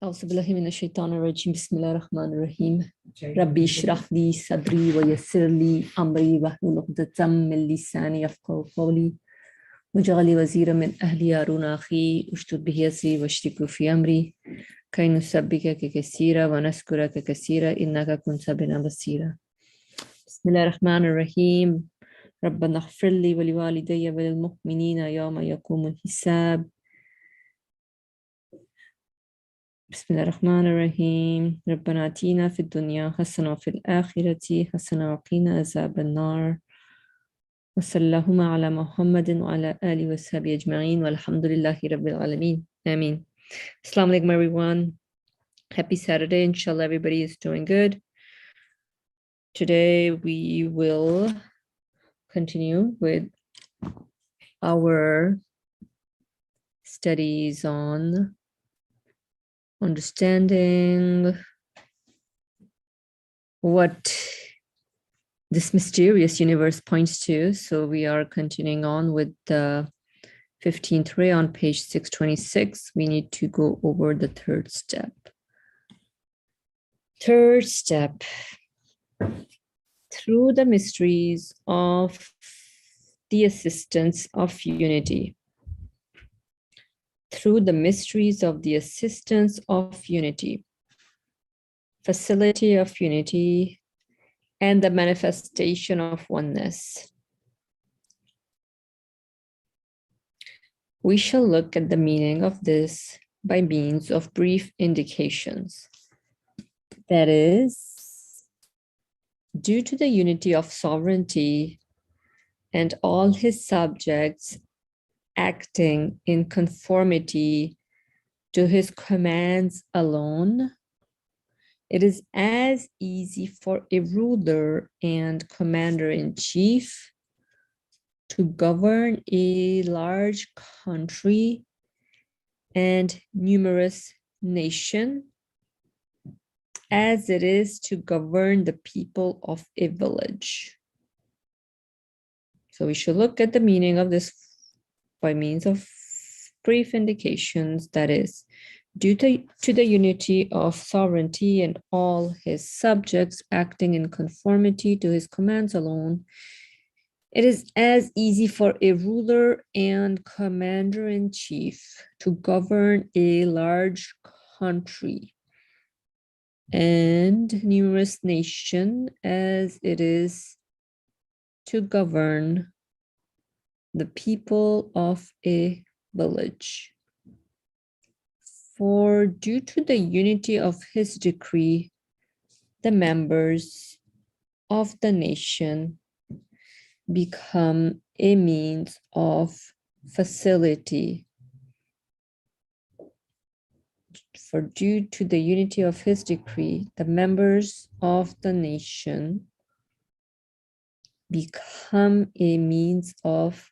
أعوذ بالله من الشيطان الرجيم بسم الله الرحمن الرحيم ربي اشرح لي صدري ويسر لي أمري واحلل عقدة من لساني يفقهوا قولي واجعل لي وزيرا من أهلي هارون أخي اشدد به أزري واشركه في أمري كي نسبحك كثيرا ونذكرك كثيرا إنك كنت بنا بصيرا بسم الله الرحمن الرحيم ربنا اغفر لي ولوالدي وللمؤمنين يوم يقوم الحساب بسم الله الرحمن الرحيم ربنا آتنا في الدنيا حسنة وفي الآخرة حسنة وقنا عذاب النار وصلى اللهم على محمد وعلى آله وصحبه أجمعين والحمد لله رب العالمين آمين. Assalamu alaikum everyone. Happy Saturday. Inshallah everybody is doing good. Today we will continue with our studies on understanding what this mysterious universe points to. So we are continuing on with the 15th ray on page 626. We need to go over the third step. Third step. Through the mysteries of the assistance of unity. Through the mysteries of the assistance of unity, facility of unity, and the manifestation of oneness. We shall look at the meaning of this by means of brief indications. That is, due to the unity of sovereignty and all his subjects acting in conformity to his commands alone, it is as easy for a ruler and commander-in-chief to govern a large country and numerous nation as it is to govern the people of a village. So we should look at the meaning of this by means of brief indications. That is, due to the unity of sovereignty and all his subjects acting in conformity to his commands alone, it is as easy for a ruler and commander-in-chief to govern a large country and numerous nation as it is to govern the people of a village. For due to the unity of his decree, the members of the nation become a means of facility. For due to the unity of his decree, the members of the nation become a means of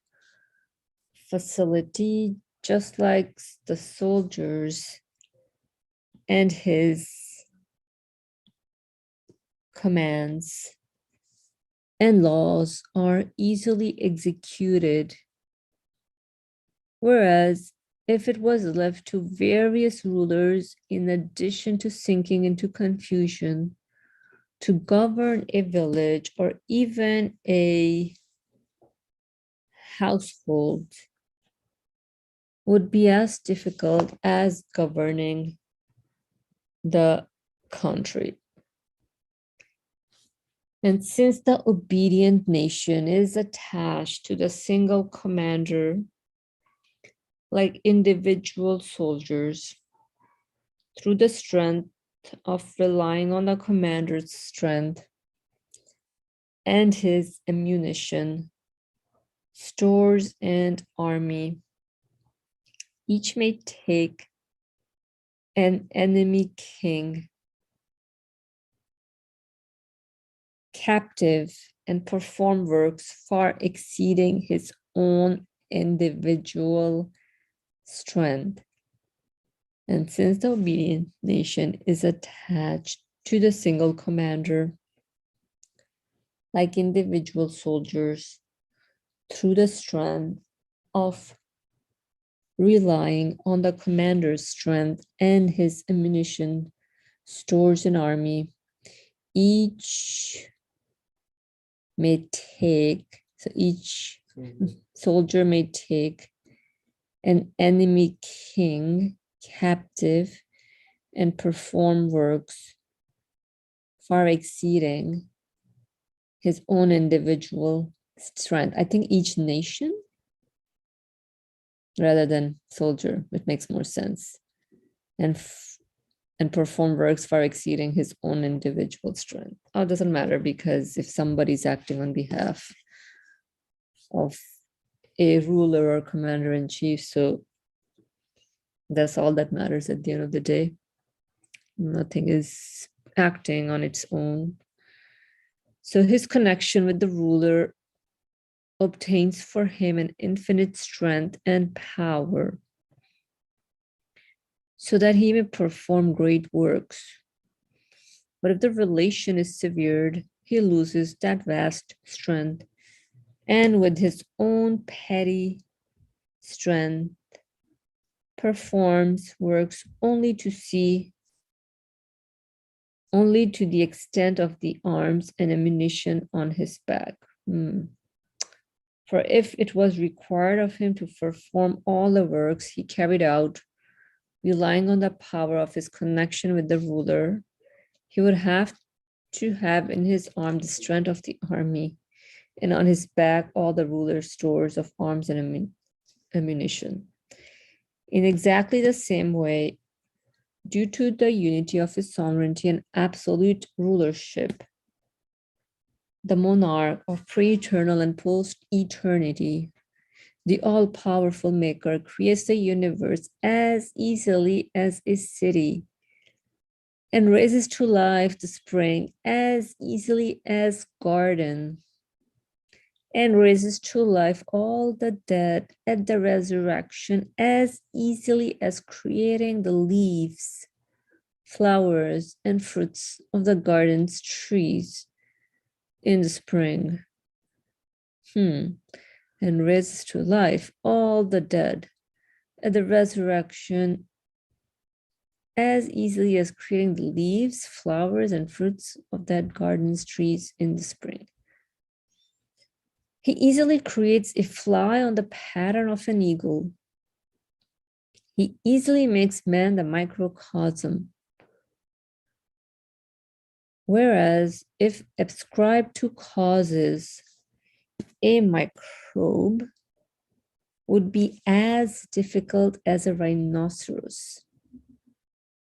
facility, just like the soldiers and his commands and laws are easily executed, whereas if it was left to various rulers, in addition to sinking into confusion, to govern a village or even a household, would be as difficult as governing the country. And since the obedient nation is attached to the single commander, like individual soldiers, through the strength of relying on the commander's strength and his ammunition, stores, and army, each may take an enemy king captive and perform works far exceeding his own individual strength. And since the obedient nation is attached to the single commander, like individual soldiers, through the strength of relying on the commander's strength and his ammunition stores and army. Each soldier may take an enemy king captive and perform works far exceeding his own individual strength. I think each nation rather than soldier, it makes more sense. And perform works far exceeding his own individual strength. Oh, it doesn't matter, because if somebody's acting on behalf of a ruler or commander-in-chief, so that's all that matters at the end of the day. Nothing is acting on its own. So his connection with the ruler obtains for him an infinite strength and power, so that he may perform great works. But if the relation is severed, he loses that vast strength, and with his own petty strength, performs works only to the extent of the arms and ammunition on his back. For if it was required of him to perform all the works he carried out, relying on the power of his connection with the ruler, he would have to have in his arm the strength of the army, and on his back all the ruler's stores of arms and ammunition. In exactly the same way, due to the unity of his sovereignty and absolute rulership, the monarch of pre-eternal and post-eternity, the all-powerful maker, creates the universe as easily as a city and raises to life the spring as easily as garden, and raises to life all the dead at the resurrection as easily as creating the leaves, flowers, and fruits of the garden's trees in the spring. And raises to life all the dead at the resurrection as easily as creating the leaves, flowers, and fruits of that garden's trees in the spring. He easily creates a fly on the pattern of an eagle. He easily makes man the microcosm. Whereas if ascribed to causes, a microbe would be as difficult as a rhinoceros,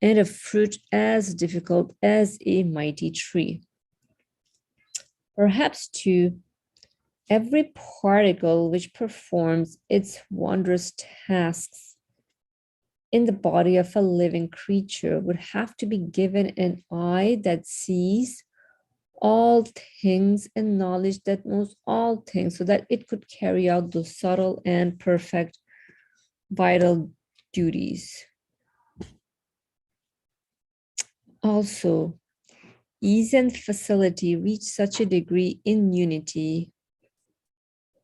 and a fruit as difficult as a mighty tree. Perhaps too, every particle which performs its wondrous tasks in the body of a living creature would have to be given an eye that sees all things and knowledge that knows all things, so that it could carry out those subtle and perfect vital duties. Also, ease and facility reach such a degree in unity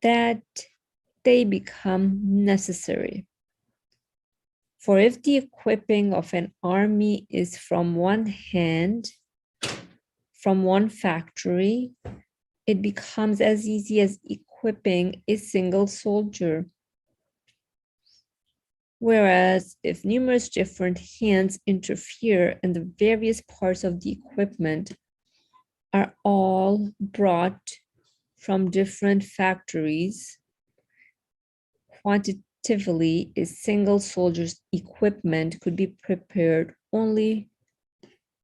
that they become necessary. For if the equipping of an army is from one hand, from one factory, it becomes as easy as equipping a single soldier. Whereas if numerous different hands interfere and the various parts of the equipment are all brought from different factories, quantitatively, a single soldier's equipment could be prepared only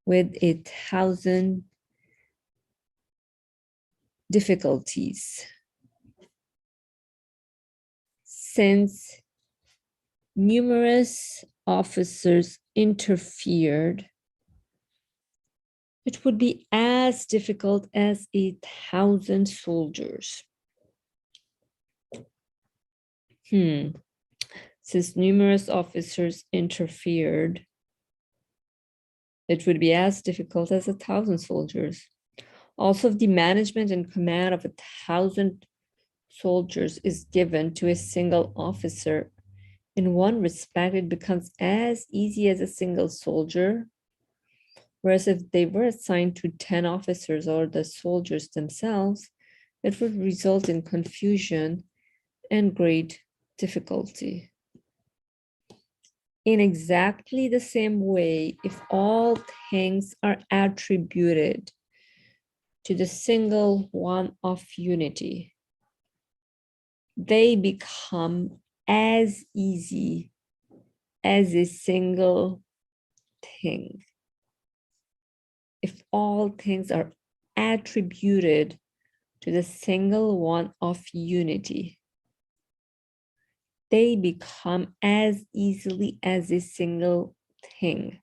with 1,000 difficulties. Since numerous officers interfered, it would be as difficult as 1,000 soldiers. Since numerous officers interfered, it would be as difficult as 1,000 soldiers. Also, if the management and command of 1,000 soldiers is given to a single officer, In one respect, it becomes as easy as a single soldier, whereas if they were assigned to 10 officers or the soldiers themselves, it would result in confusion and great difficulty. In exactly the same way, if all things are attributed to the single one of unity, they become as easy as a single thing. If all things are attributed to the single one of unity, they become as easily as a single thing.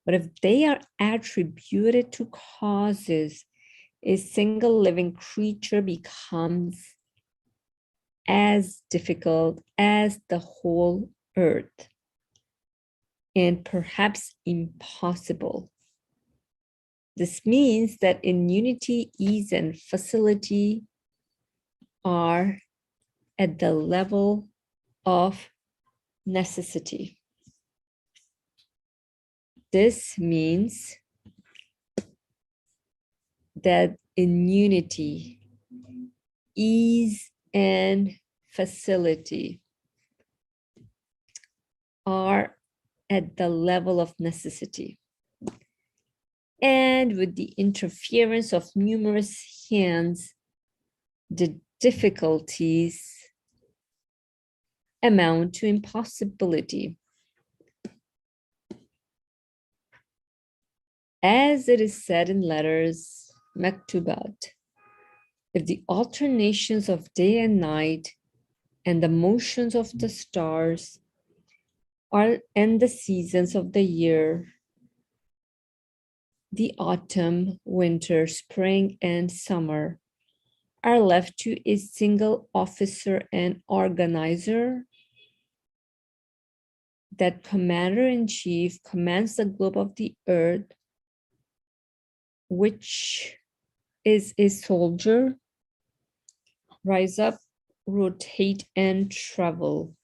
But if they are attributed to causes, a single living creature becomes as difficult as the whole earth, and perhaps impossible. This means that in unity, ease and facility are at the level of necessity. This means that in unity, ease and facility are at the level of necessity. And with the interference of numerous hands, the difficulties amount to impossibility. As it is said in letters, Maktubat, if the alternations of day and night and the motions of the stars are and the seasons of the year, the autumn, winter, spring, and summer, are left to a single officer and organizer, that commander-in-chief commands the globe of the earth, which is a soldier, rise up, rotate, and travel.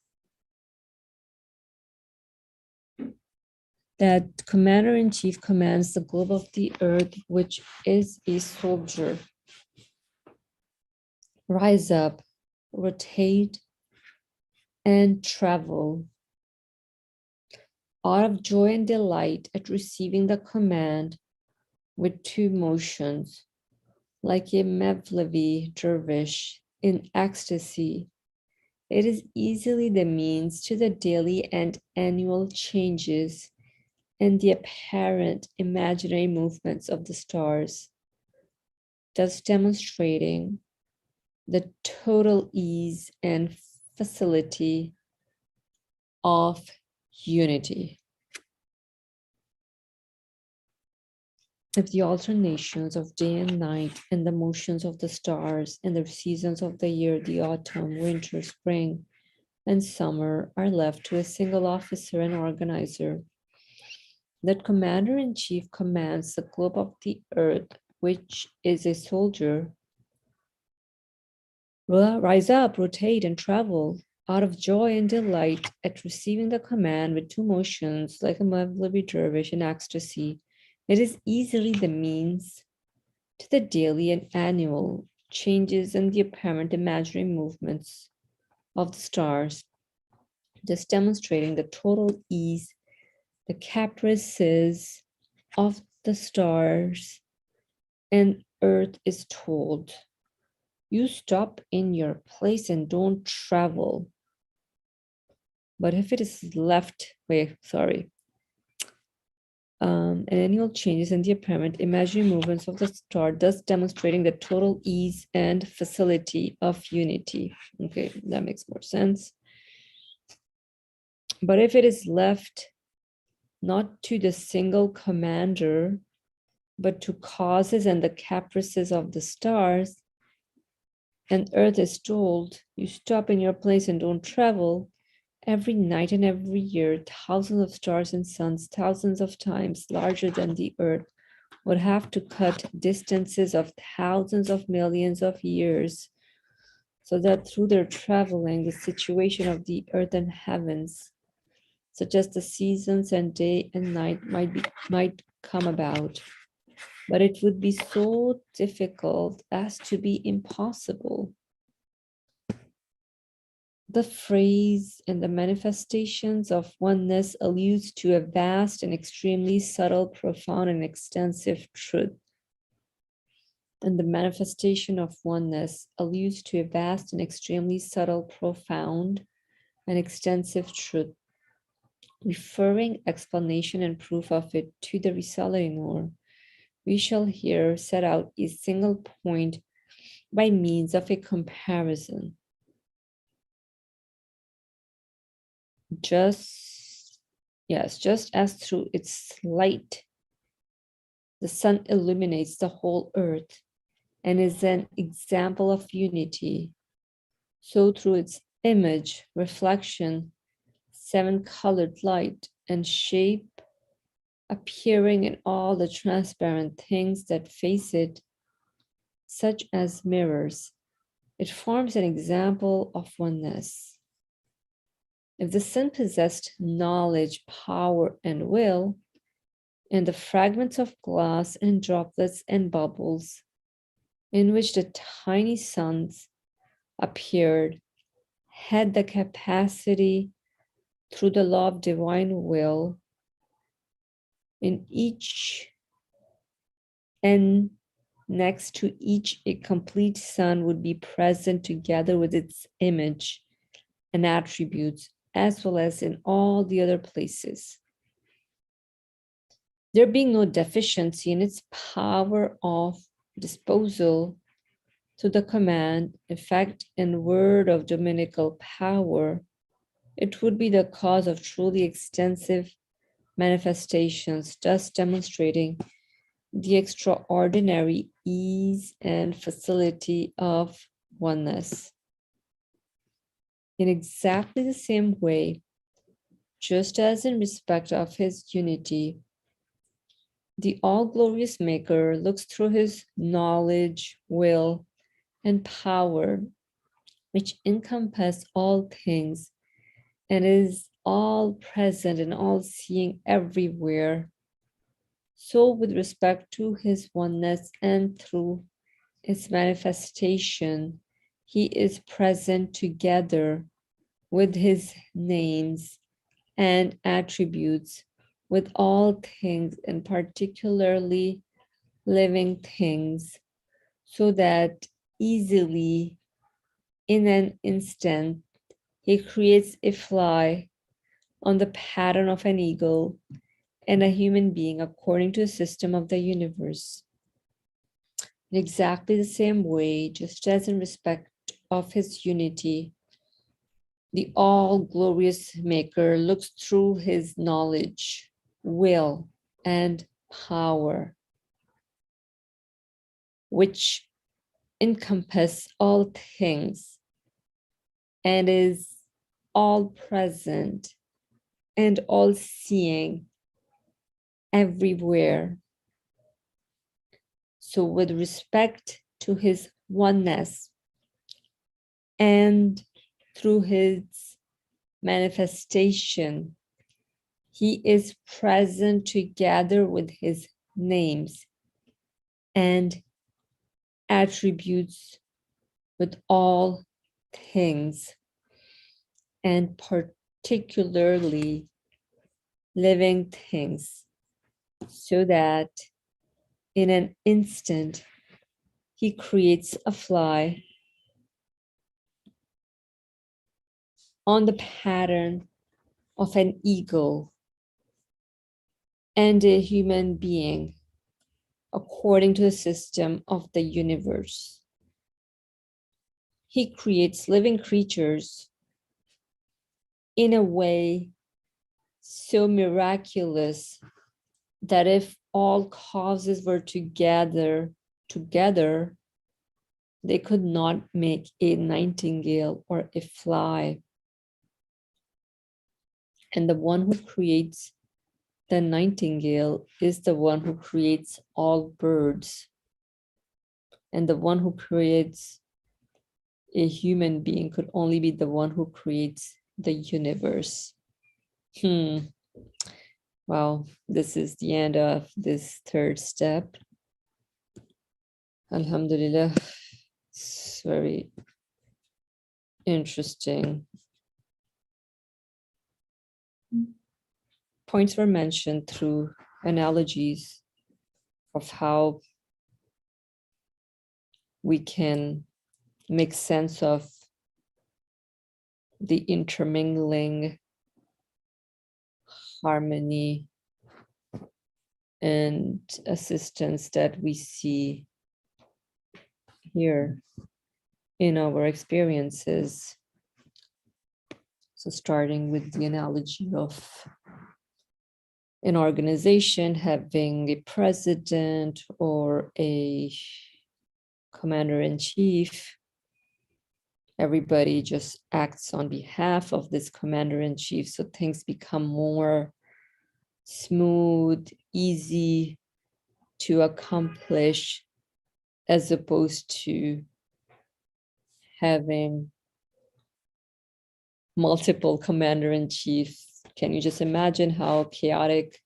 That commander-in-chief commands the globe of the earth, which is a soldier, rise up, rotate, and travel. Out of joy and delight at receiving the command with two motions, like a Mevlevi dervish in ecstasy, it is easily the means to the daily and annual changes and the apparent imaginary movements of the stars, thus demonstrating the total ease and facility of unity. If the alternations of day and night and the motions of the stars and the seasons of the year, the autumn, winter, spring, and summer, are left to a single officer and organizer, that commander-in-chief commands the globe of the earth, which is a soldier, rise up, rotate, and travel, out of joy and delight at receiving the command with two motions, like a Mevlevi dervish in ecstasy. It is easily the means to the daily and annual changes and the apparent imaginary movements of the stars, thus demonstrating the total ease, the caprices of the stars, and earth is told, you stop in your place and don't travel. But if it is left, and annual changes in the apparent imaginary movements of the star, thus demonstrating the total ease and facility of unity. Okay, that makes more sense. But if it is left not to the single commander, but to causes and the caprices of the stars, and earth is told, you stop in your place and don't travel, every night and every year, thousands of stars and suns, thousands of times larger than the earth, would have to cut distances of thousands of millions of years so that through their traveling, the situation of the earth and heavens, such as the seasons and day and night, might come about. But it would be so difficult as to be impossible. The phrase and the manifestations of oneness alludes to a vast and extremely subtle, profound, and extensive truth. And the manifestation of oneness alludes to a vast and extremely subtle, profound, and extensive truth. Referring explanation and proof of it to the Risale in Nur, we shall here set out a single point by means of a comparison. Just as through its light, the sun illuminates the whole earth and is an example of unity, so through its image, reflection, seven-colored light, and shape, appearing in all the transparent things that face it, such as mirrors, it forms an example of oneness. If the sun possessed knowledge, power, and will, and the fragments of glass and droplets and bubbles in which the tiny suns appeared had the capacity through the law of divine will in each, and next to each a complete sun would be present together with its image and attributes, as well as in all the other places. There being no deficiency in its power of disposal to the command, effect, and word of dominical power, it would be the cause of truly extensive manifestations, thus demonstrating the extraordinary ease and facility of oneness. In exactly the same way, just as in respect of his unity, the all-glorious Maker looks through his knowledge, will, and power, which encompass all things and is all present and all seeing everywhere. So with respect to his oneness and through its manifestation, he is present together with his names and attributes with all things, and particularly living things, so that easily in an instant he creates a fly on the pattern of an eagle and a human being according to the system of the universe. In exactly the same way, just as in respect of his unity, the all-glorious Maker looks through his knowledge, will, and power, which encompass all things and is all present and all seeing everywhere. So with respect to his oneness and through his manifestation, he is present together with his names and attributes with all things, and particularly living things, so that in an instant he creates a fly on the pattern of an eagle and a human being according to the system of the universe. He creates living creatures in a way so miraculous that if all causes were together, they could not make a nightingale or a fly. And the one who creates the nightingale is the one who creates all birds. And the one who creates a human being could only be the one who creates the universe. Well, this is the end of this third step. Alhamdulillah, it's very interesting. Points were mentioned through analogies of how we can make sense of the intermingling, harmony, and assistance that we see here in our experiences. So starting with the analogy of an organization having a president or a commander-in-chief, everybody just acts on behalf of this commander-in-chief, so things become more smooth, easy to accomplish, as opposed to having multiple commander-in-chiefs. Can you just imagine how chaotic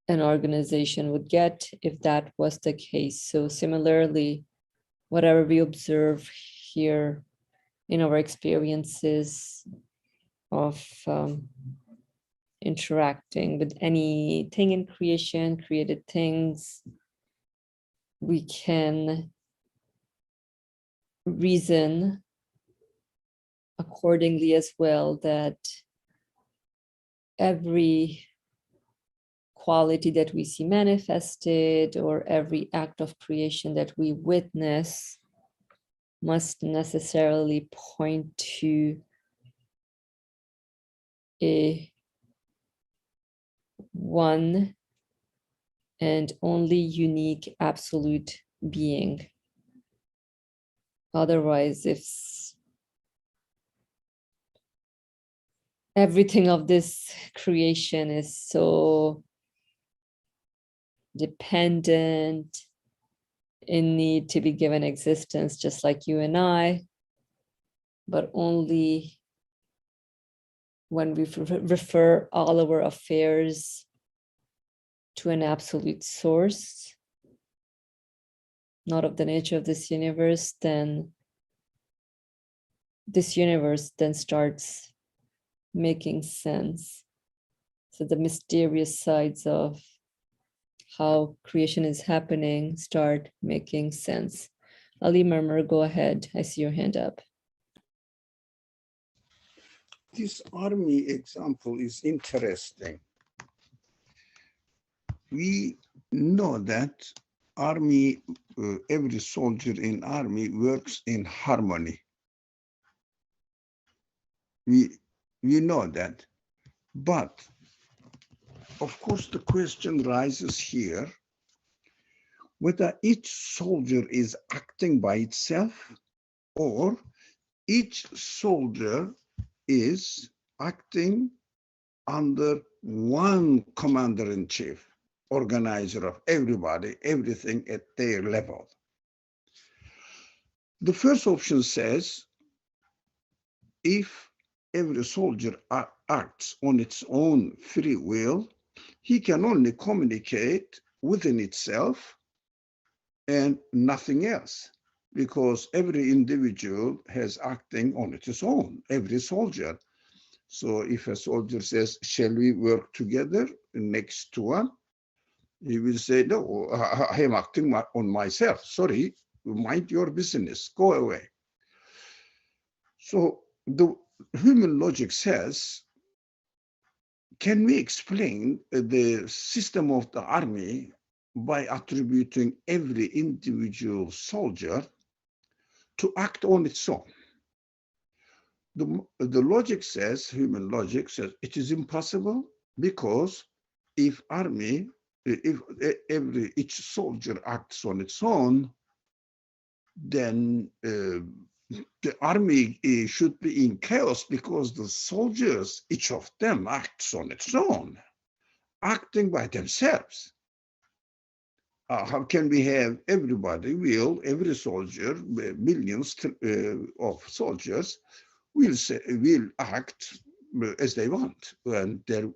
an organization would get if that was the case? So similarly, whatever we observe here in our experiences of interacting with anything in creation, created things, we can reason accordingly as well that every quality that we see manifested or every act of creation that we witness must necessarily point to a one and only unique absolute being. Otherwise, if everything of this creation is so dependent, in need to be given existence, just like you and I, but only when we refer all our affairs to an absolute source, not of the nature of this universe, then this universe then starts making sense. So the mysterious sides of how creation is happening start making sense. Ali Murmur, go ahead. I see your hand up. This army example is interesting. We know that army, every soldier in army works in harmony. We know that, but of course the question rises here whether each soldier is acting by itself or each soldier is acting under one commander-in-chief, organizer of everybody, everything at their level. The first option says, if every soldier acts on its own free will, he can only communicate within itself and nothing else, because every individual has acting on its own, every soldier. So if a soldier says, shall we work together next to one? He will say, no, I am acting on myself. Sorry, mind your business, go away. So the human logic says, can we explain the system of the army by attributing every individual soldier to act on its own? The logic says, human logic says, it is impossible, because if each soldier acts on its own, then the army should be in chaos, because the soldiers, each of them acts on its own, acting by themselves. how can we have everybody every soldier, millions of soldiers will act as they want, and there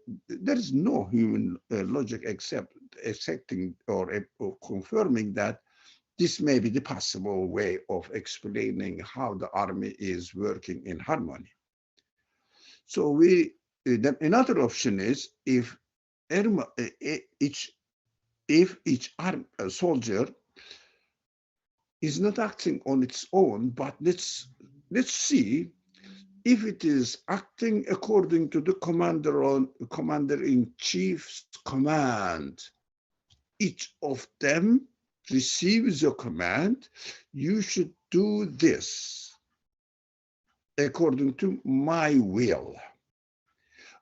is no human logic accepting or confirming that this may be the possible way of explaining how the army is working in harmony. So another option is if each soldier is not acting on its own, but let's see if it is acting according to the commander-in-chief's command. Each of them receives a command, you should do this according to my will.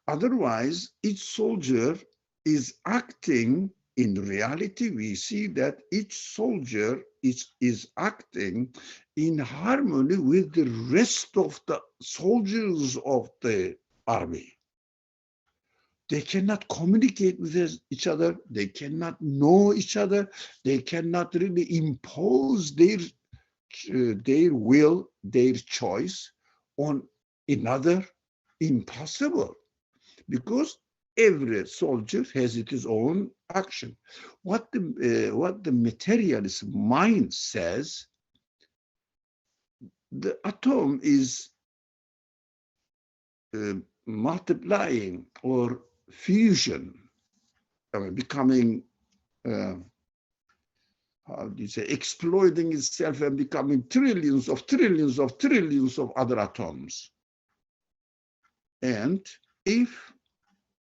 Otherwise, each soldier is acting. In reality, we see that each soldier is acting in harmony with the rest of the soldiers of the army. They cannot communicate with each other. They cannot know each other. They cannot really impose their will, their choice on another. Impossible, because every soldier has its own action. What the materialist mind says, the atom is multiplying or fusion, becoming, how do you say, exploiting itself and becoming trillions of other atoms. And if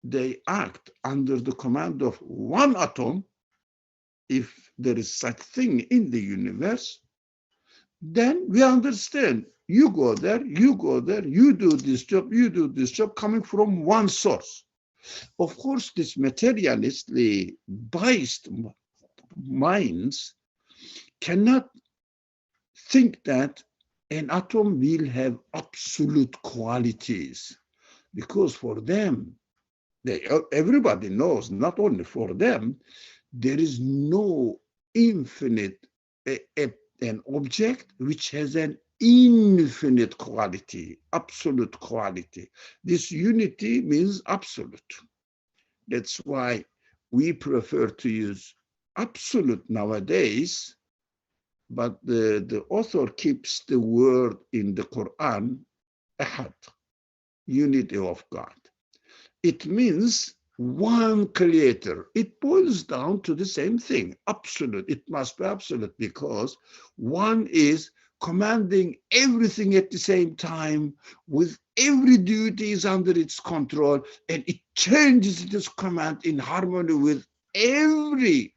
they act under the command of one atom, if there is such thing in the universe, then we understand. You go there, you do this job, coming from one source. Of course, this materialistically biased minds cannot think that an atom will have absolute qualities, because for them, everybody knows, not only for them, there is no infinite, an object which has an infinite quality, absolute quality. This unity means absolute. That's why we prefer to use absolute nowadays, but the author keeps the word in the Quran, ahad, unity of God. It means one creator. It boils down to the same thing, absolute. It must be absolute because one is commanding everything at the same time, with every duty is under its control, and it changes its command in harmony with every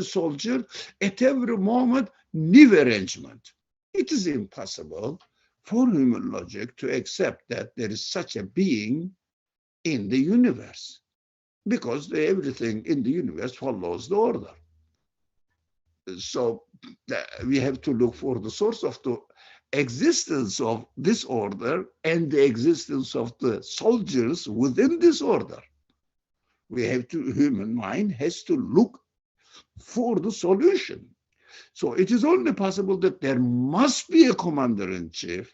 soldier at every moment, new arrangement. It is impossible for human logic to accept that there is such a being in the universe, because everything in the universe follows the order. So we have to look for the source of the existence of this order and the existence of the soldiers within this order. Human mind has to look for the solution. So it is only possible that there must be a commander-in-chief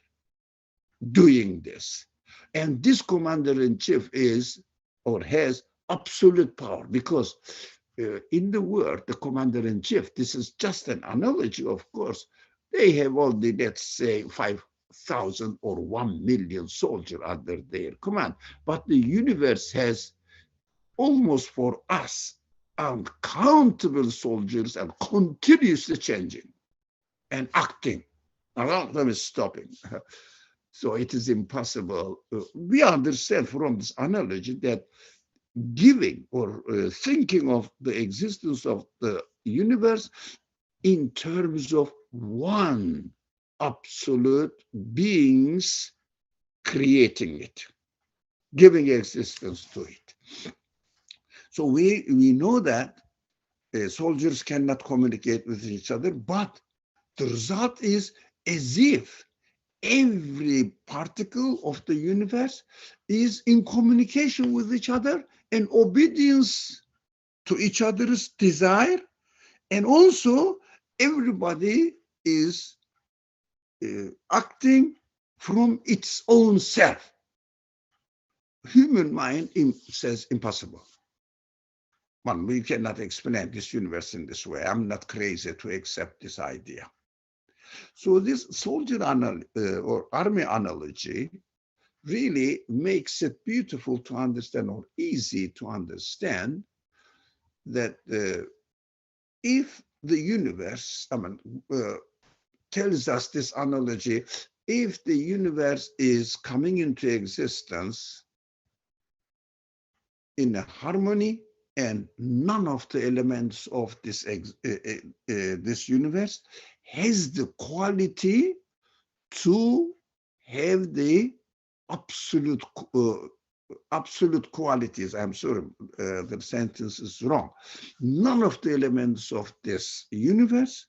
doing this. And this commander-in-chief is, or has, absolute power, because in the world, the commander-in-chief, this is just an analogy, of course, they have only, let's say, 5,000 or 1 million soldiers under their command. But the universe has, almost for us, uncountable soldiers and continuously changing and acting. None of them is stopping. So it is impossible. We understand from this analogy that giving or thinking of the existence of the universe in terms of one absolute beings creating it, giving existence to it. So we know that soldiers cannot communicate with each other, but the result is as if every particle of the universe is in communication with each other and obedience to each other's desire, and also everybody is acting from its own self. Human mind says impossible. One, we cannot explain this universe in this way. I'm not crazy to accept this idea. So this soldier or army analogy really makes it beautiful to understand, or easy to understand, that if the universe, tells us this analogy, if the universe is coming into existence in a harmony, and none of the elements of this this universe has the quality to have the absolute qualities. I'm sorry, the sentence is wrong. None of the elements of this universe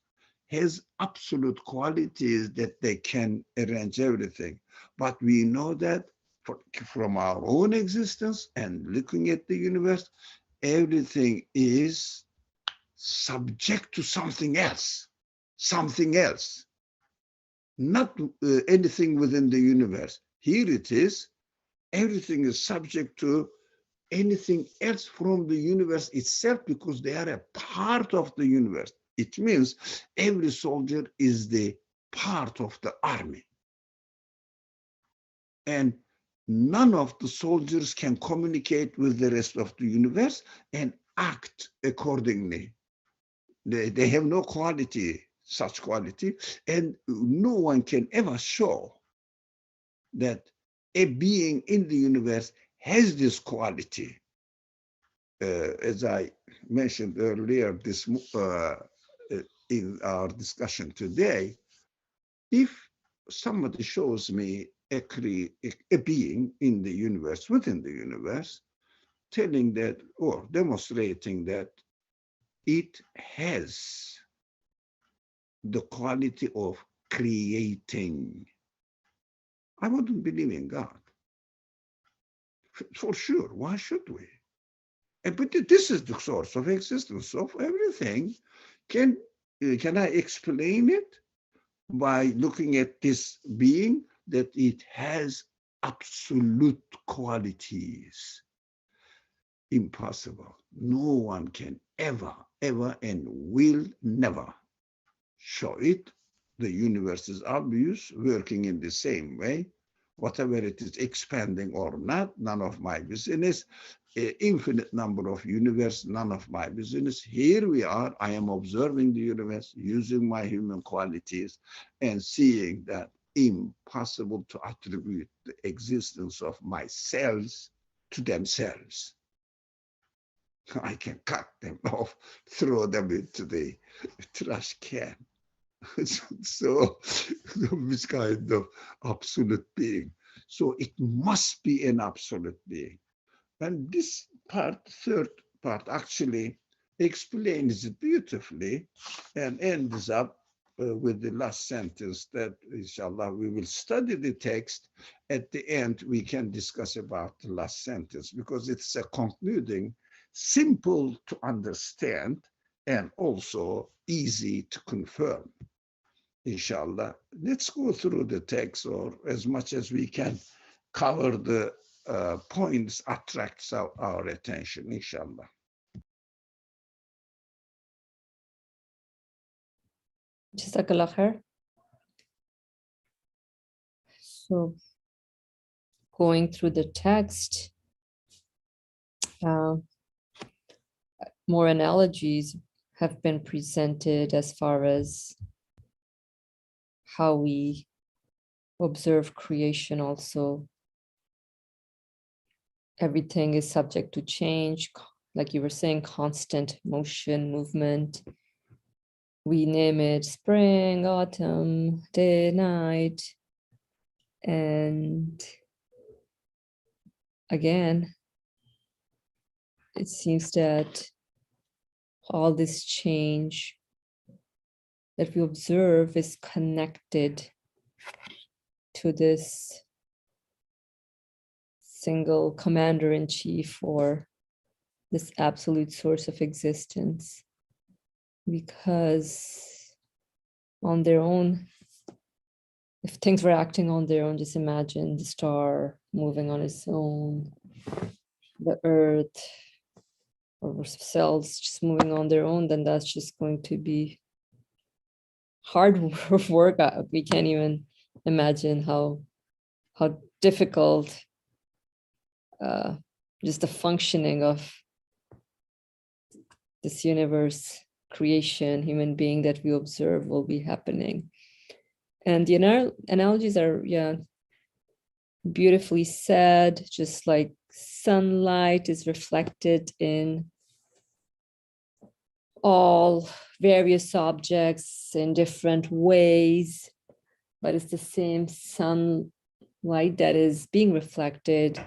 has absolute qualities that they can arrange everything. But we know that from our own existence and looking at the universe, everything is subject to something else, not anything within the universe. Here it is, everything is subject to anything else from the universe itself, because they are a part of the universe. It means every soldier is the part of the army. And none of the soldiers can communicate with the rest of the universe and act accordingly. They have no quality, such quality, and no one can ever show that a being in the universe has this quality. As I mentioned earlier, this in our discussion today, if somebody shows me a being in the universe, within the universe, telling that or demonstrating that it has the quality of creating, I wouldn't believe in God. For sure, why should we? But this is the source of existence of everything. Can I explain it by looking at this being, that it has absolute qualities? Impossible. No one can ever, and will never show it. The universe is obvious, working in the same way. Whatever it is, expanding or not, none of my business. Infinite number of universe, none of my business. Here we are, I am observing the universe using my human qualities and seeing that impossible to attribute the existence of my cells to themselves. I can cut them off, throw them into the trash can. So this kind of absolute being. So it must be an absolute being. And this part, third part, actually explains it beautifully and ends up with the last sentence that, inshallah, we will study the text. At the end, we can discuss about the last sentence, because it's a concluding, simple to understand, and also easy to confirm. Inshallah, let's go through the text, or as much as we can cover the points attracts our attention, inshallah. Jazakallah khair. So, going through the text, more analogies have been presented as far as how we observe creation also. Everything is subject to change, like you were saying, constant motion, movement. We name it spring, autumn, day, night. And again, it seems that all this change that we observe is connected to this single commander-in-chief, or this absolute source of existence, because on their own, if things were acting on their own, just imagine the star moving on its own, the earth or cells just moving on their own, then that's just going to be hard work. We can't even imagine how difficult just the functioning of this universe, creation, human being that we observe will be happening. And the analogies are, yeah, beautifully said, just like sunlight is reflected in all various objects in different ways, but it's the same sunlight that is being reflected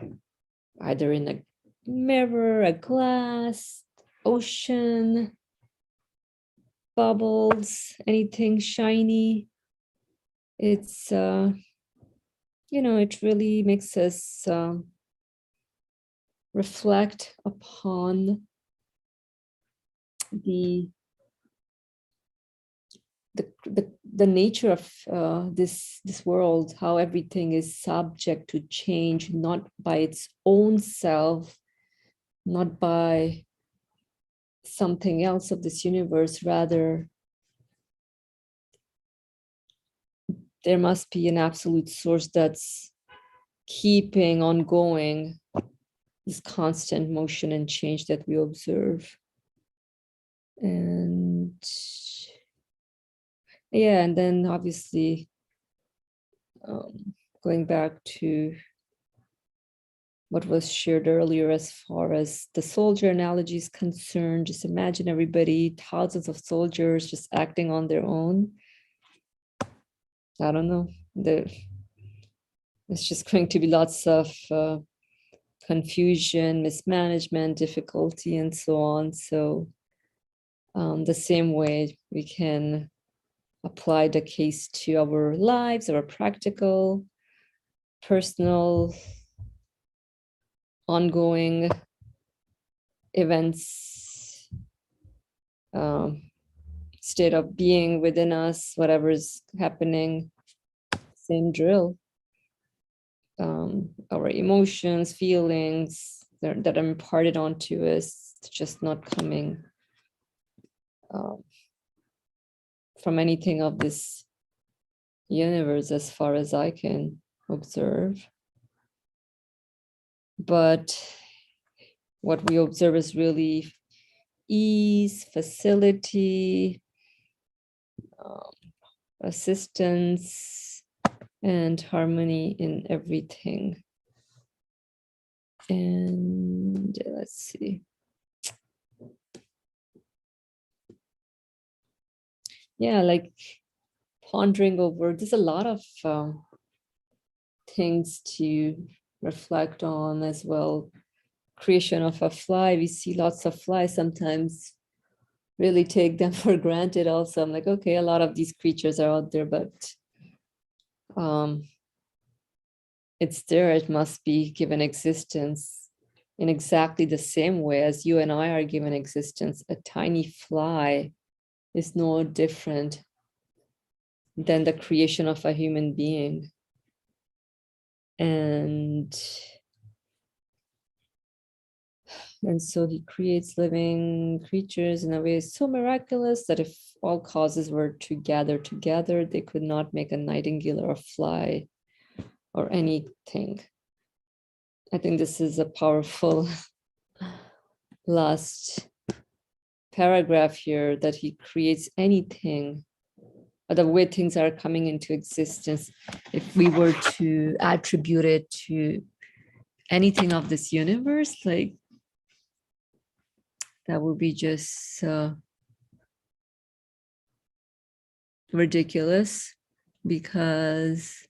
either in a mirror, a glass, ocean, bubbles, anything shiny. It's, it really makes us reflect upon the nature of this world, how everything is subject to change, not by its own self, not by something else of this universe. Rather, there must be an absolute source that's keeping ongoing this constant motion and change that we observe. And yeah, and then obviously going back to what was shared earlier as far as the soldier analogy is concerned, just imagine everybody, thousands of soldiers just acting on their own. I don't know, it's just going to be lots of confusion, mismanagement, difficulty, and so on. So the same way we can apply the case to our lives, our practical, personal, ongoing events, state of being within us, whatever's happening, same drill. Our emotions, feelings that are imparted onto us, just not coming from anything of this universe as far as I can observe. But what we observe is really ease, facility, assistance, and harmony in everything. And let's see. Yeah, like pondering over, there's a lot of things to reflect on as well. Creation of a fly, we see lots of flies, sometimes really take them for granted also. I'm like, okay, a lot of these creatures are out there, but it's there, it must be given existence in exactly the same way as you and I are given existence. A tiny fly is no different than the creation of a human being. And so he creates living creatures in a way so miraculous that if all causes were to gather together, they could not make a nightingale or a fly or anything. I think this is a powerful last paragraph here, that he creates anything, or the way things are coming into existence. If we were to attribute it to anything of this universe, like that would be just ridiculous, because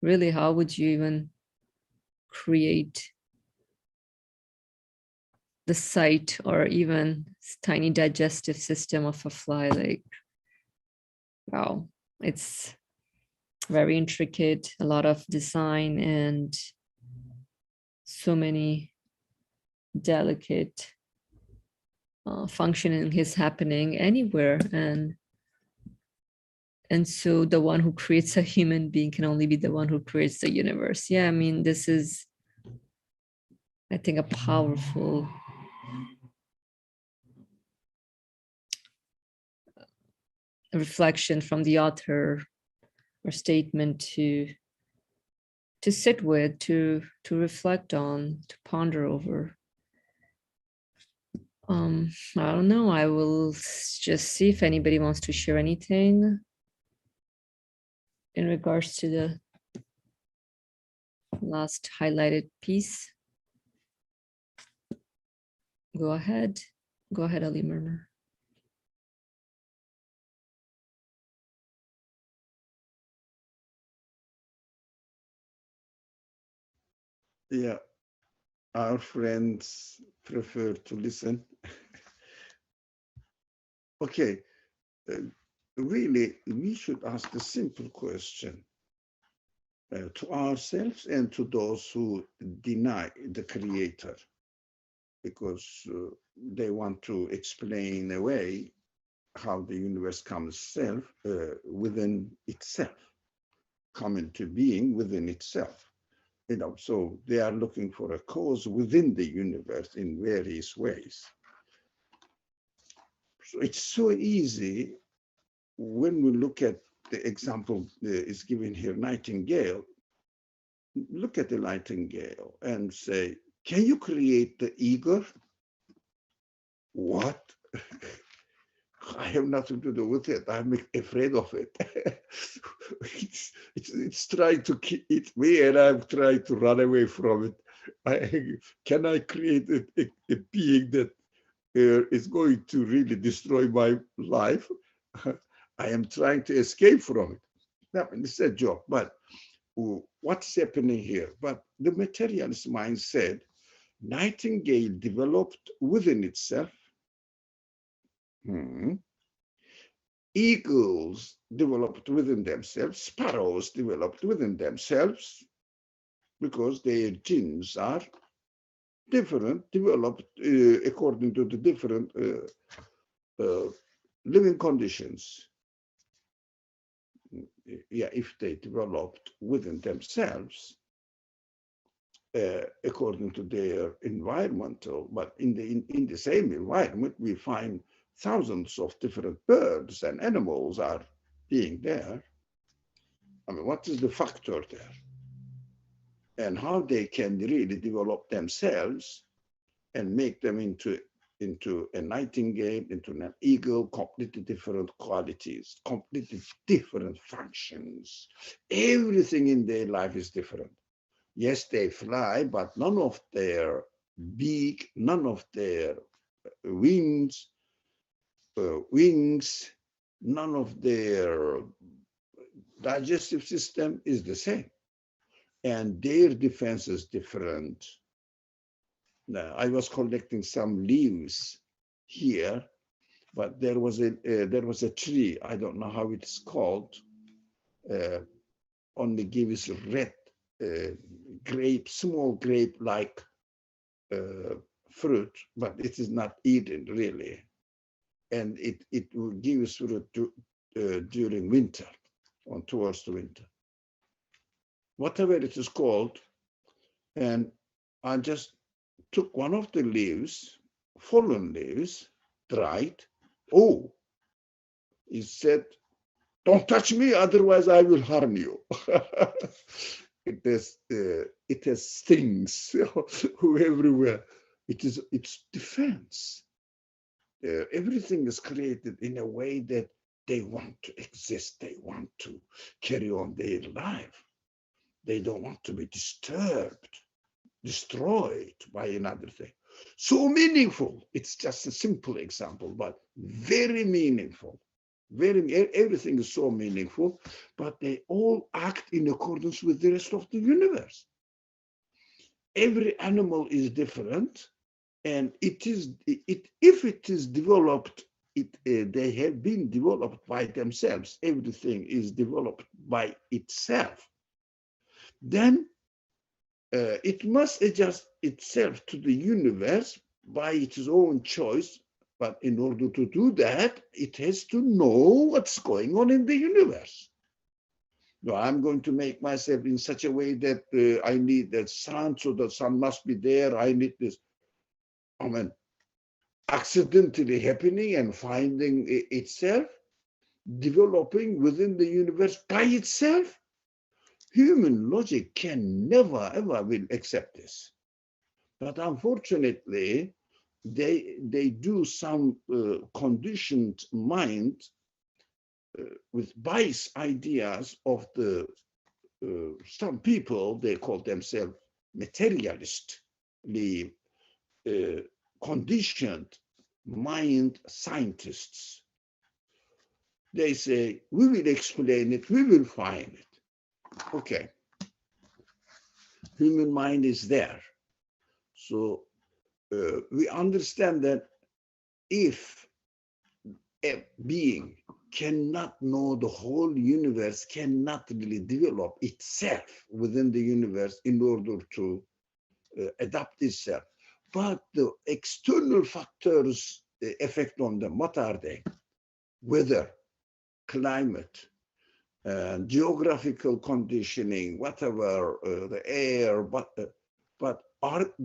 really, how would you even create the sight or even tiny digestive system of a fly? Like, wow, it's very intricate, a lot of design, and so many delicate functioning is happening anywhere, and so the one who creates a human being can only be the one who creates the universe. Yeah, I mean, this is, I think, a powerful reflection from the author, or statement to sit with, to reflect on, to ponder over. I don't know. I will just see if anybody wants to share anything in regards to the last highlighted piece. Go ahead. Go ahead, Ali Murmur. Yeah, our friends prefer to listen. Okay, really, we should ask the simple question to ourselves and to those who deny the creator, because they want to explain away how the universe comes within itself, come into being within itself. You know, so they are looking for a cause within the universe in various ways. So it's so easy when we look at the example is given here, Nightingale. Look at the Nightingale and say, can you create the eagle? What? I have nothing to do with it. I'm afraid of it. It's trying to eat me, and I'm trying to run away from it. Can I create a being that is going to really destroy my life? I am trying to escape from it. Now, it's a joke, but what's happening here? But the materialist mind said, Nightingale developed within itself. Eagles developed within themselves, sparrows developed within themselves, because their genes are different, developed according to the different living conditions. Yeah, if they developed within themselves, according to their environmental, but in the same environment, we find thousands of different birds and animals are being there. I mean, what is the factor there? And how they can really develop themselves and make them into a nightingale, into an eagle, completely different qualities, completely different functions. Everything in their life is different. Yes, they fly, but none of their beak, none of their wings, none of their digestive system is the same. And their defense is different. Now, I was collecting some leaves here, but there was a tree, I don't know how it's called, only gives red grape, small grape-like fruit, but it is not eaten really. And it gives fruit during winter, towards the winter. Whatever it is called, and I just took one of the leaves, fallen leaves, dried. Oh, he said, don't touch me, otherwise I will harm you. It has stings everywhere. It's defense. Everything is created in a way that they want to exist. They want to carry on their life. They don't want to be disturbed, destroyed by another thing. So meaningful. It's just a simple example, but very meaningful. Everything is so meaningful, but they all act in accordance with the rest of the universe. Every animal is different, and if it is developed, they have been developed by themselves. Everything is developed by itself. Then it must adjust itself to the universe by its own choice, But in order to do that, it has to know what's going on in the universe. No, I'm going to make myself in such a way that I need the sun, so the sun must be there. I need this. I mean, accidentally happening and finding itself, developing within the universe by itself. Human logic can never, ever will accept this. But unfortunately, they do some conditioned mind with biased ideas of the some people. They call themselves materialistly conditioned mind scientists. They say, we will explain it, we will find it. Okay, human mind is there. So we understand that if a being cannot know the whole universe, cannot really develop itself within the universe in order to adapt itself, but the external factors affect on them. What are they? Weather, climate, geographical conditioning, whatever, the air, but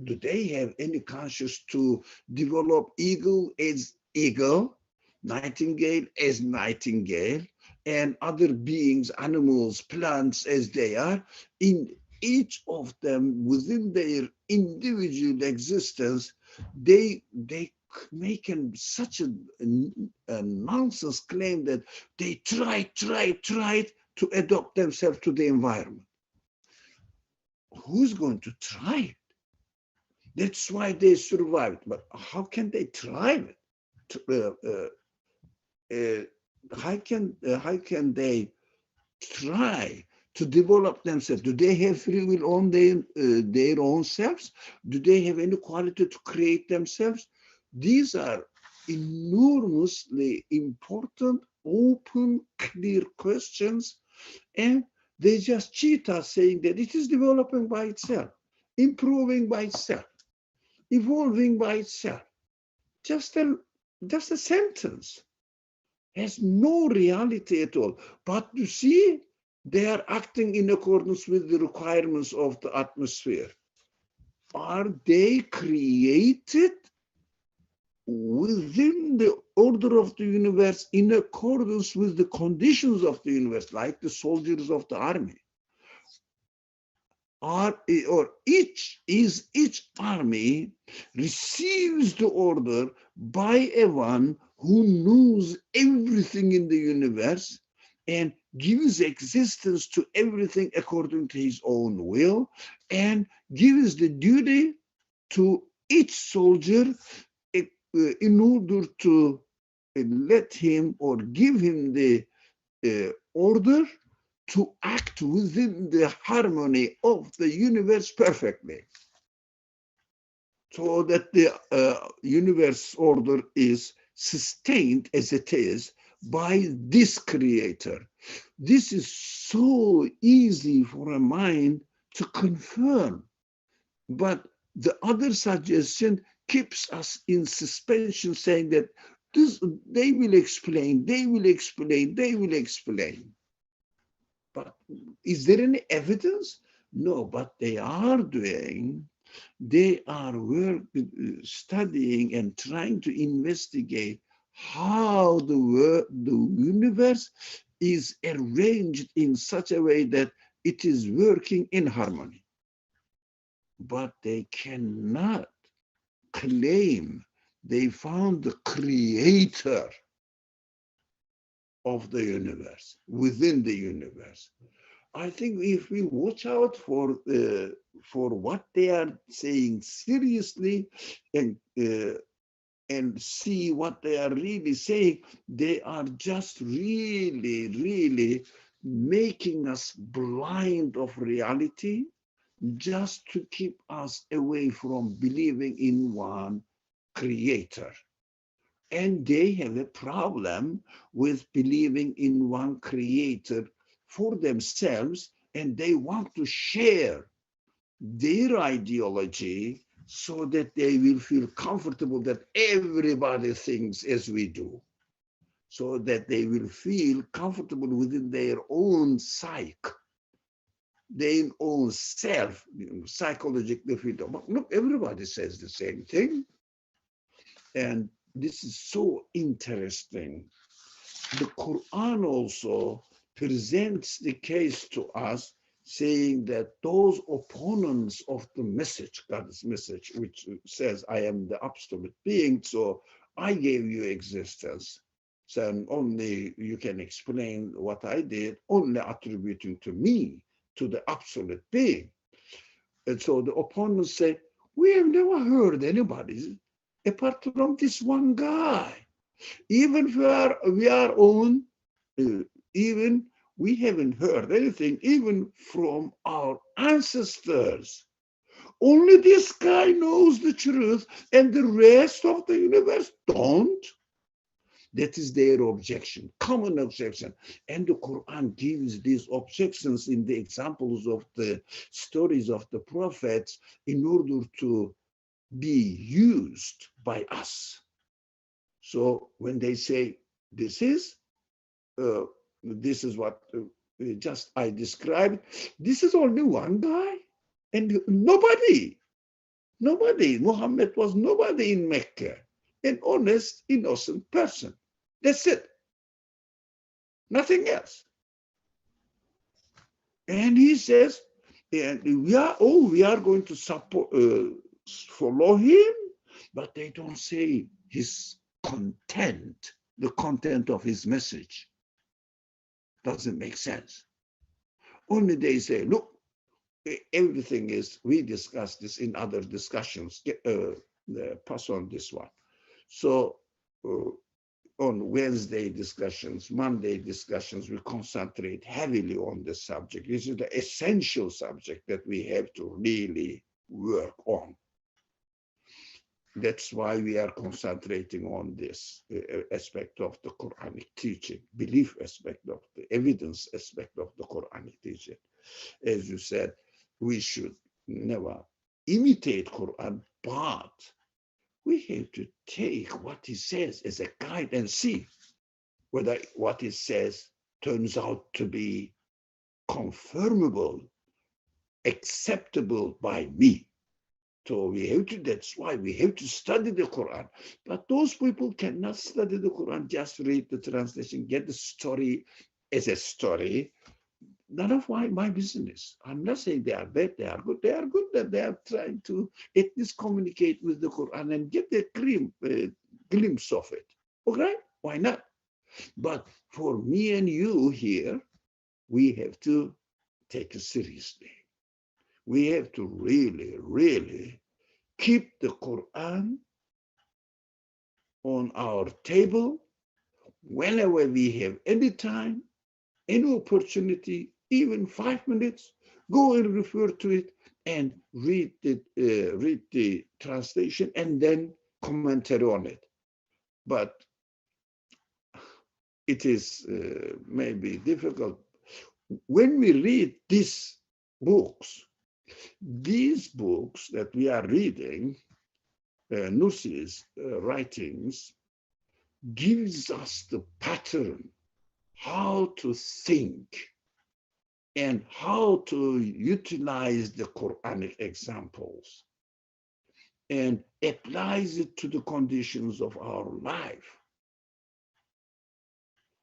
do they have any conscience to develop eagle as eagle, nightingale as nightingale, and other beings, animals, plants as they are, in each of them within their individual existence, they make such a nonsense claim that they tried to adapt themselves to the environment. Who's going to try it? That's why they survived. But how can they try it? How can they try to develop themselves? Do they have free will on their own selves? Do they have any quality to create themselves? These are enormously important, open, clear questions, and they just cheat us saying that it is developing by itself, improving by itself, evolving by itself. Just a sentence. Has no reality at all. But you see, they are acting in accordance with the requirements of the atmosphere. Are they created within the order of the universe in accordance with the conditions of the universe, like the soldiers of the army? Or each army receives the order by a one who knows everything in the universe and gives existence to everything according to his own will, and gives the duty to each soldier in order to let him or give him the order to act within the harmony of the universe perfectly, so that the universe order is sustained as it is by this creator. This is so easy for a mind to confirm, but the other suggestion keeps us in suspension, saying that they will explain. But is there any evidence? No, but they are doing. They are studying and trying to investigate how the universe is arranged in such a way that it is working in harmony. But they cannot claim they found the creator of the universe, within the universe. I think if we watch out for what they are saying seriously and see what they are really saying, they are just really making us blind of reality, just to keep us away from believing in one creator. And they have a problem with believing in one creator for themselves, and they want to share their ideology so that they will feel comfortable that everybody thinks as we do, so that they will feel comfortable within their own psyche, their own self, psychologically feel, look, everybody says the same thing. And this is so interesting. The Quran also presents the case to us, saying that those opponents of the message, God's message, which says, I am the absolute being, so I gave you existence. So only you can explain what I did, only attributing to me, to the absolute being. And so the opponents say, we have never heard anybody apart from this one guy. Even if we are on, even we haven't heard anything, even from our ancestors. Only this guy knows the truth, and the rest of the universe don't. That is their objection, common objection. And the Quran gives these objections in the examples of the stories of the prophets in order to be used by us. So when they say, this is what just I described, this is only one guy, and nobody, Muhammad was nobody in Mecca, an honest, innocent person. That's it. Nothing else. And he says, and we are going to support, follow him, but they don't say his content, the content of his message. Doesn't make sense. Only they say, look, everything is, we discussed this in other discussions, pass on this one. So on Wednesday discussions, Monday discussions, we concentrate heavily on this subject. This is the essential subject that we have to really work on. That's why we are concentrating on this aspect of the Quranic teaching, belief aspect of the evidence aspect of the Quranic teaching. As you said, we should never imitate Quran, but we have to take what he says as a guide and see whether what he says turns out to be confirmable, acceptable by me. So we have to, that's why we have to study the Quran. But those people cannot study the Quran, just read the translation, get the story as a story. None of my business. I'm not saying they are bad, they are good. They are good that they are trying to at least communicate with the Quran and get a glimpse of it. Okay, why not? But for me and you here, we have to take it seriously. We have to really, really keep the Quran on our table whenever we have any time, any opportunity, even 5 minutes, go and refer to it and read the translation and then commentary on it. But it is maybe difficult. When we read these books that we are reading, Nursi's writings, gives us the pattern how to think and how to utilize the Quranic examples and applies it to the conditions of our life.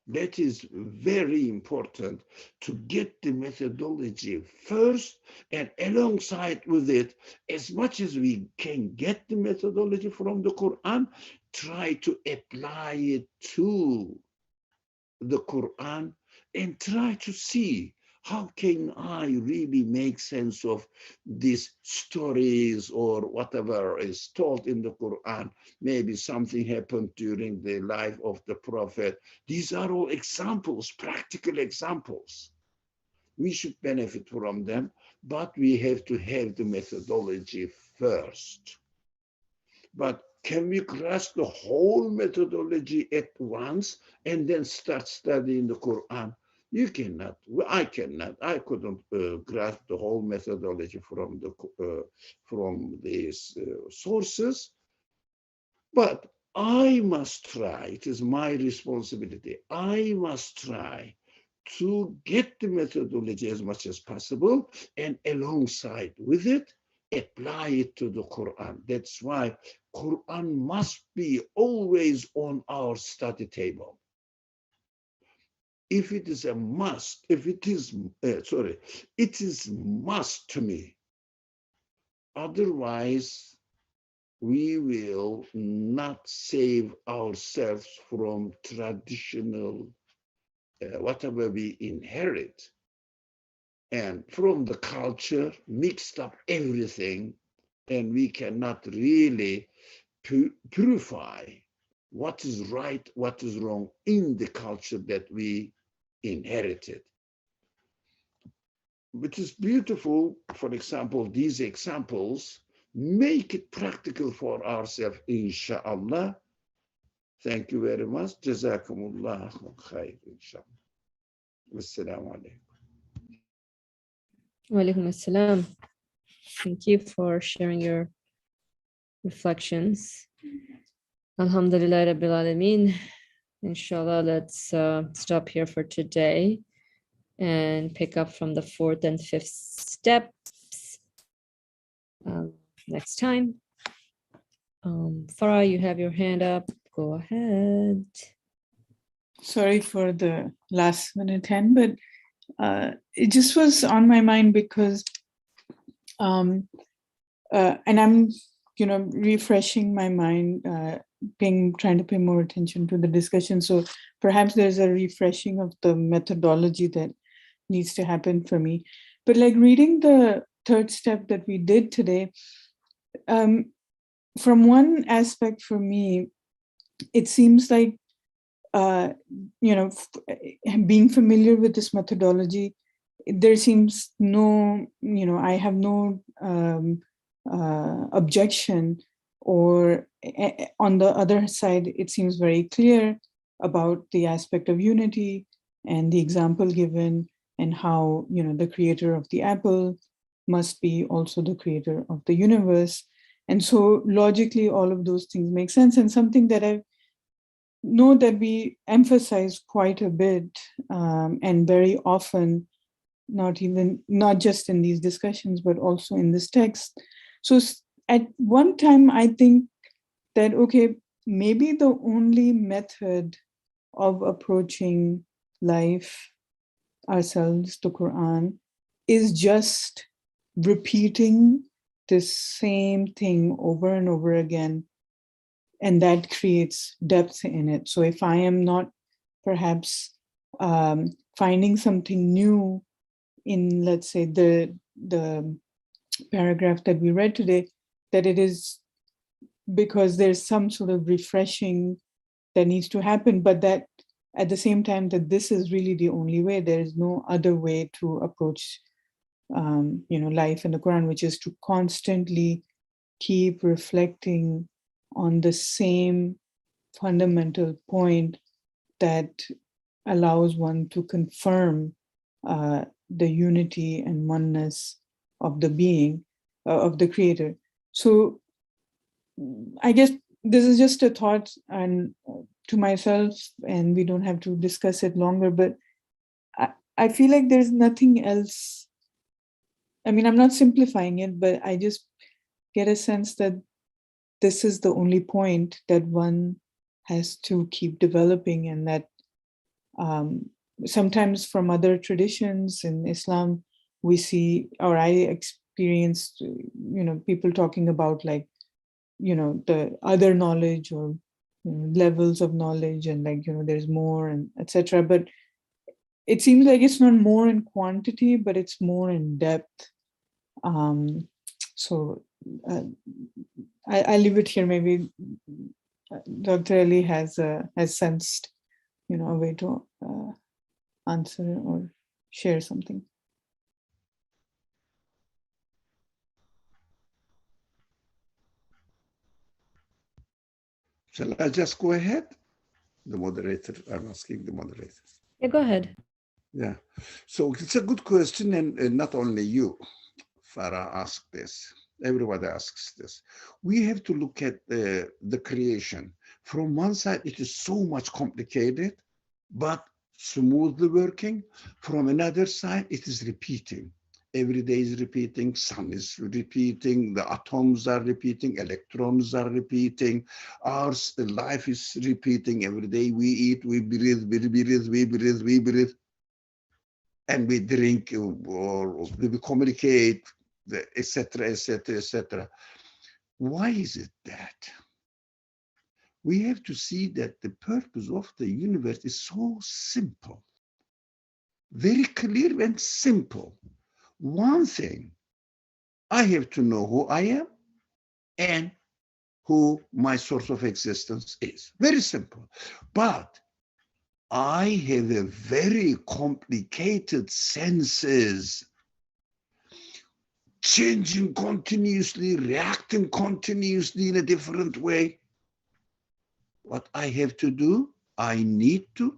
That is very important, to get the methodology first, and alongside with it, as much as we can get the methodology from the Quran, try to apply it to the Quran and try to see how can I really make sense of these stories or whatever is told in the Quran. Maybe something happened during the life of the Prophet. These are all examples, practical examples. We should benefit from them, but we have to have the methodology first. But can we grasp the whole methodology at once and then start studying the Quran? You cannot, I cannot, I couldn't grasp the whole methodology from these sources, but I must try, it is my responsibility, I must try to get the methodology as much as possible, and alongside with it, apply it to the Quran. That's why Quran must be always on our study table. If it is a must, if it is, it is must to me. Otherwise, we will not save ourselves from traditional, whatever we inherit. And from the culture, mixed up everything, and we cannot really purify what is right, what is wrong in the culture that we inherited. Which is beautiful. For example, these examples make it practical for ourselves, inshallah. Thank you very much. Jazakumullah khair, inshallah. Wassalamu alaikum. Wa alaikum assalam. Thank you for sharing your reflections. Alhamdulillah Rabbil Alameen. Inshallah, let's stop here for today and pick up from the 4th and 5th steps next time. Farah, you have your hand up. Go ahead. Sorry for the last minute hand, but it just was on my mind because, and I'm, refreshing my mind, trying to pay more attention to the discussion. So perhaps there's a refreshing of the methodology that needs to happen for me. But like reading the 3rd step that we did today, from one aspect for me, it seems like, being familiar with this methodology, there seems no, I have no objection, or on the other side, it seems very clear about the aspect of unity and the example given, and how, the creator of the apple must be also the creator of the universe. And so logically, all of those things make sense. And something that I know that we emphasize quite a bit, and very often, not just in these discussions, but also in this text. So at one time, I think that, okay, maybe the only method of approaching life, ourselves, the Quran, is just repeating the same thing over and over again, and that creates depth in it. So if I am not perhaps finding something new in, let's say, the paragraph that we read today, that it is because there's some sort of refreshing that needs to happen, but that at the same time, that this is really the only way. There is no other way to approach life in the Quran, which is to constantly keep reflecting on the same fundamental point that allows one to confirm the unity and oneness of the being, of the creator. So I guess this is just a thought and to myself, and we don't have to discuss it longer, but I feel like there's nothing else. I mean, I'm not simplifying it, but I just get a sense that this is the only point that one has to keep developing, and that sometimes from other traditions in Islam, we see, or I experienced, people talking about like, the other knowledge, or levels of knowledge, and like, there's more, and etc. But it seems like it's not more in quantity, but it's more in depth. So I leave it here. Maybe Dr. Ali has sensed, a way to answer or share something. Shall I just go ahead? The moderator, I'm asking the moderator. Yeah, go ahead. Yeah. So it's a good question, and not only you, Farah, asked this. Everybody asks this. We have to look at the creation. From one side, it is so much complicated, but smoothly working. From another side, it is repeating. Every day is repeating, sun is repeating, the atoms are repeating, electrons are repeating, our life is repeating. Every day we eat, we breathe, we breathe, we breathe, we breathe, and we drink, or we communicate, etc., etc., etc. Why is it that? We have to see that the purpose of the universe is so simple, very clear and simple. One thing, I have to know who I am and who my source of existence is. Very simple. But I have a very complicated senses, changing continuously, reacting continuously in a different way. What I have to do, I need to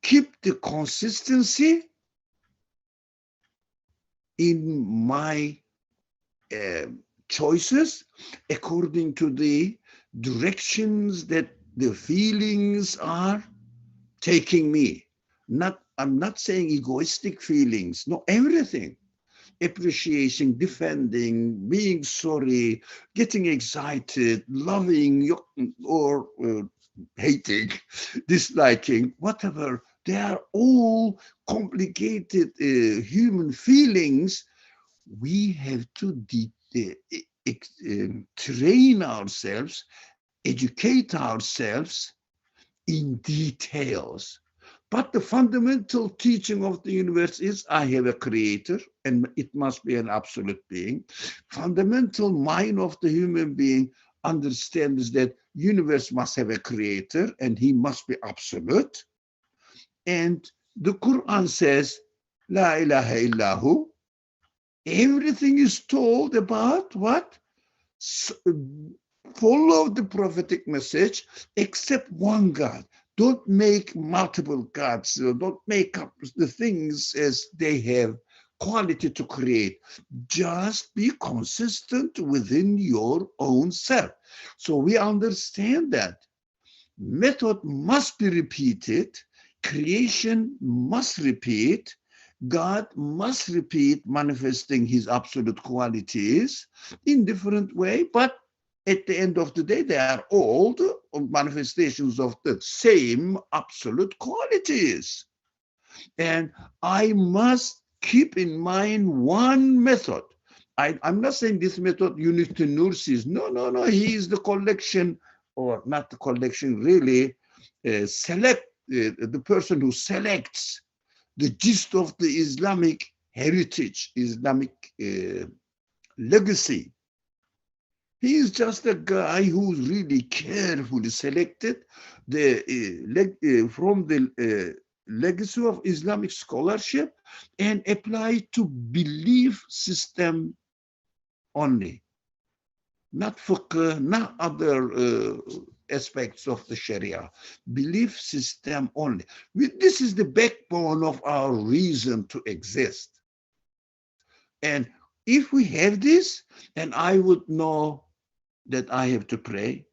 keep the consistency in my choices according to the directions that the feelings are taking me. I'm not saying egoistic feelings, no, everything. Appreciation, defending, being sorry, getting excited, loving, or hating, disliking, whatever. They are all complicated human feelings. We have to train ourselves, educate ourselves in details. But the fundamental teaching of the universe is I have a creator, and it must be an absolute being. Fundamental mind of the human being understands that universe must have a creator and he must be absolute. And the Quran says, La ilaha illahu. Everything is told about what? Follow the prophetic message except one God. Don't make multiple gods. Don't make up the things as they have quality to create. Just be consistent within your own self. So we understand that method must be repeated, creation must repeat, God must repeat manifesting his absolute qualities in different way, but at the end of the day, they are all the manifestations of the same absolute qualities. And I must keep in mind one method. I'm not saying this method unique to Nursis. No. He is the collection, or not the collection, really, the person who selects the gist of the Islamic heritage, Islamic legacy. He is just a guy who's really carefully selected from the legacy of Islamic scholarship and applied to belief system only, not fiqh, not other aspects of the Sharia, belief system only. This is the backbone of our reason to exist. And if we have this, then I would know that I have to pray.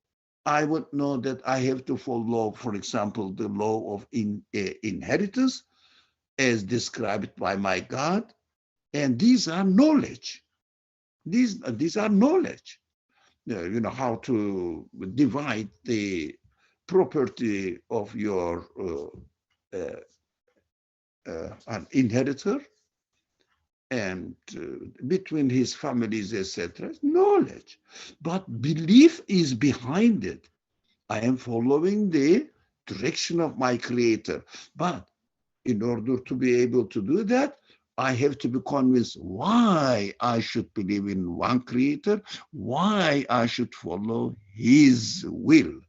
I would know that I have to follow, for example, the law of inheritance as described by my God. And these are knowledge. These are knowledge. You know, how to divide the property of your an inheritor and between his families, etc. Knowledge. But belief is behind it. I am following the direction of my creator. But in order to be able to do that, I have to be convinced why I should believe in one creator, why I should follow his will,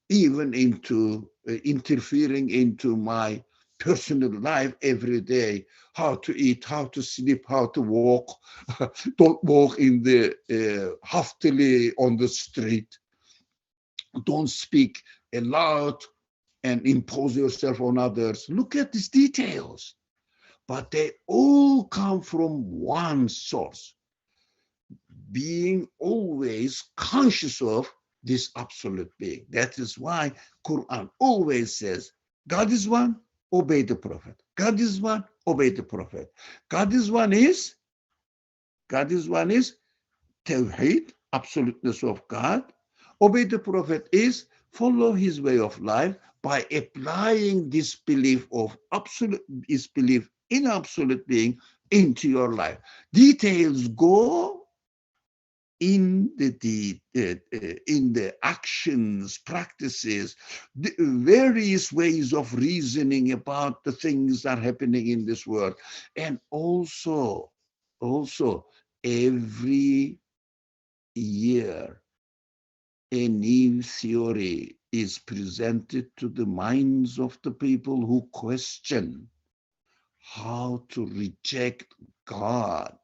even into interfering into my personal life every day, how to eat, how to sleep, how to walk. Don't walk in the haftily on the street. Don't speak aloud and impose yourself on others. Look at these details. But they all come from one source. Being always conscious of this absolute being. That is why Quran always says, God is one, obey the Prophet. God is one, obey the Prophet. God is one is Tawheed, absoluteness of God. Obey the Prophet is follow his way of life by applying this belief in absolute being into your life. Details go in the actions, practices, the various ways of reasoning about the things that are happening in this world. And also every year, a new theory is presented to the minds of the people who question how to reject God.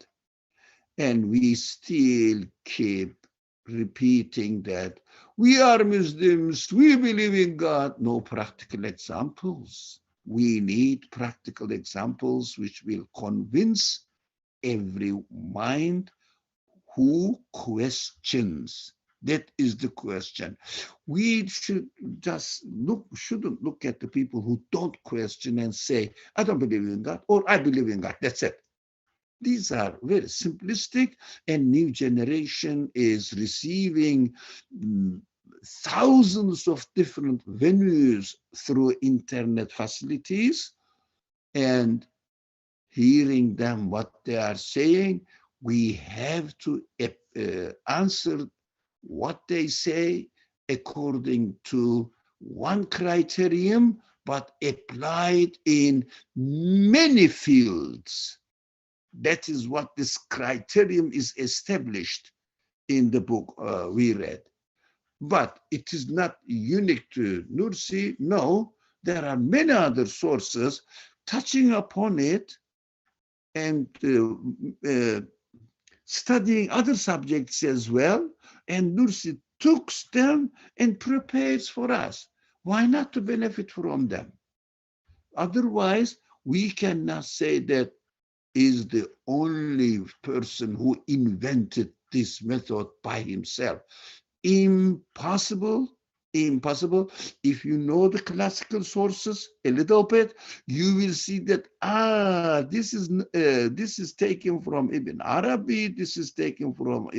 And we still keep repeating that we are Muslims, we believe in God. No practical examples. We need practical examples which will convince every mind who questions. That is the question. We should just shouldn't look at the people who don't question and say, I don't believe in God, or I believe in God. That's it. These are very simplistic, and new generation is receiving thousands of different venues through internet facilities, and hearing them what they are saying, we have to answer what they say according to one criterion, but applied in many fields. That is what this criterion is established in the book we read. But it is not unique to Nursi. No, there are many other sources touching upon it and studying other subjects as well. And Nursi took them and prepares for us. Why not to benefit from them? Otherwise, we cannot say that is the only person who invented this method by himself. Impossible. If you know the classical sources a little bit, you will see that this is taken from Ibn Arabi, this is taken from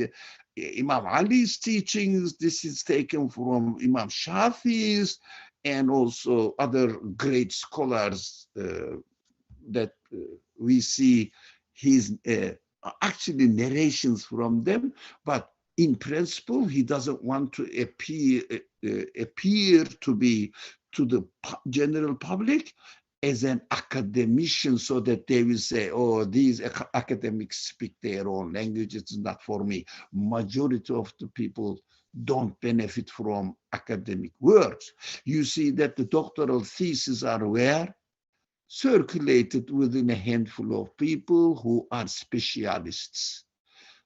Imam Ali's teachings, this is taken from Imam Shafi's, and also other great scholars that we see his actually narrations from them, but in principle, he doesn't want to appear to be to the general public as an academician, so that they will say, oh, these academics speak their own language, it's not for me. Majority of the people don't benefit from academic works. You see that the doctoral theses are where? Circulated within a handful of people who are specialists.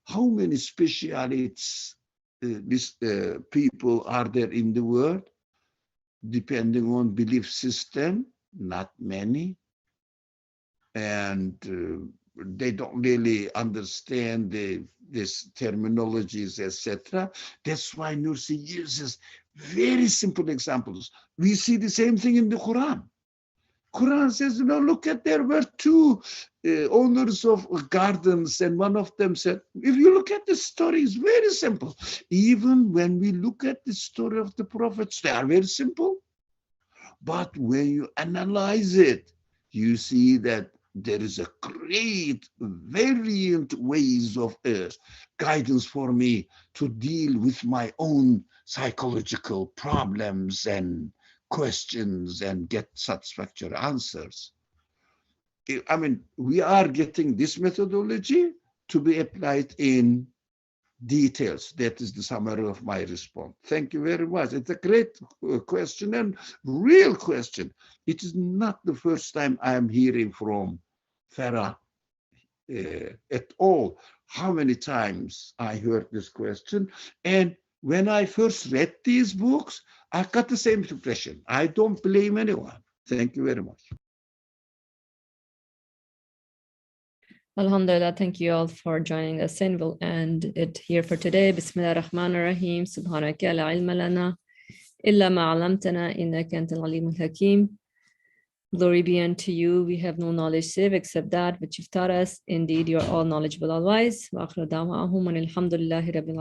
How many specialists people are there in the world? Depending on belief system, not many. And they don't really understand this terminologies, etc. That's why Nursi uses very simple examples. We see the same thing in the Quran. Quran says, look at, there were two owners of gardens, and one of them said, if you look at the story, it's very simple. Even when we look at the story of the prophets, they are very simple. But when you analyze it, you see that there is a great variant ways of guidance for me to deal with my own psychological problems and questions and get satisfactory answers. I mean, we are getting this methodology to be applied in details. That is the summary of my response. Thank you very much. It's a great question and real question. It is not the first time I am hearing from Farah at all. How many times I heard this question, and When I first read these books, I got the same impression. I don't blame anyone. Thank you very much. Alhamdulillah, thank you all for joining us in. We'll end it here for today. Bismillah ar-Rahman ar-Rahim. Subhanaka la ilma lana illa ma 'allamtana innaka antal alimul hakim. Glory be unto you. We have no knowledge save except that which you've taught us. Indeed, you are all knowledgeable, all wise. Wa akhiru da'wahum anil hamdulillahi rabbil